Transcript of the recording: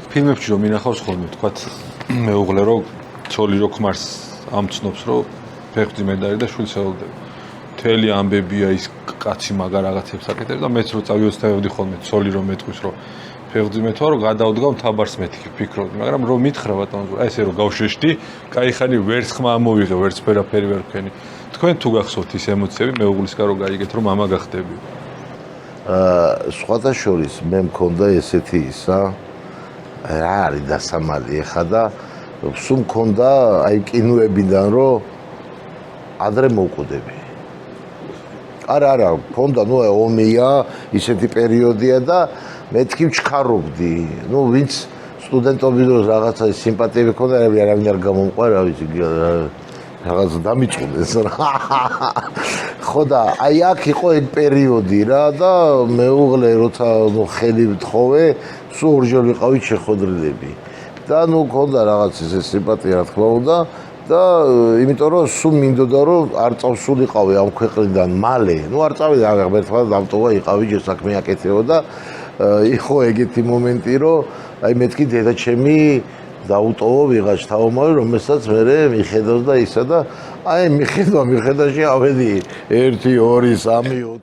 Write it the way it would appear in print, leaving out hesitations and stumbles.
ფილმებში რომ მინახავს ხოლმე, თქვათ მეუღლე რომ ცოლი რო ქმარს ამცნობს რომ ფეხბურთი მედალი და შვილს ელოდები. მთელი ამბებია ის კაცი მაგარ რაღაცებს აკეთებს და მეც რო წავიოცნებდი ხოლმე ცოლი რომ მეტყვის რომ ფეხბურთი მეთქვა რომ გადავდგავ თაბარს მეთქი ფიქრობდი, მაგრამ რომ მითხრა ბატონო, აი ესე რომ გავშეშდი, კაი ხანი ვერც ხმა ამოვიღე, ვერც ფერაფერი ვერ ვქენი. თქვენ თუ გახსოვთ ის ემოციები მეუღლისგან რომ გაიგეთ რომ მამა გახდები? სხვათა შორის მე მქონდა ესეთი ისა რა არის დასამალი ეხა და სულ მქონდა აი კინოებიდან რომ ადრე მოვკვდები. არა, მქონდა ნუ ომია, ისეთი პერიოდია და მეთქი ვჩქარობდი. ნუ ვინც სტუდენტობის დროს რაღაცა სიმპათიები ქონდა, არავინ არ გამომყვა, რა ვიცი, რაღაც დამიწყდეს რა. ხო და აი აქ იყო ეგ პერიოდი რა და მეუღლე როცა ნუ ხელი ვთხოვე, სულ ორჯერ ვიყავით შეხვედრილები. და ნუ ქონდა რაღაც ესე სიმპათია რა თქმა უნდა და იმიტომ რომ სულ მინდოდა რომ არ წავსულიყავი ამ ქვეყნიდან მალე. ნუ არ წავიდა ერთმა დამტოვა იყავი საქმე აკეთეო და იყო ეგეთი მომენტი რომ აი მეთქი დედა ჩემი დაუტოვო ვიღაც თაომარი რომელსაც მე მიხედავს და ისა და აი მიხედავში ავედი 1 2 3 4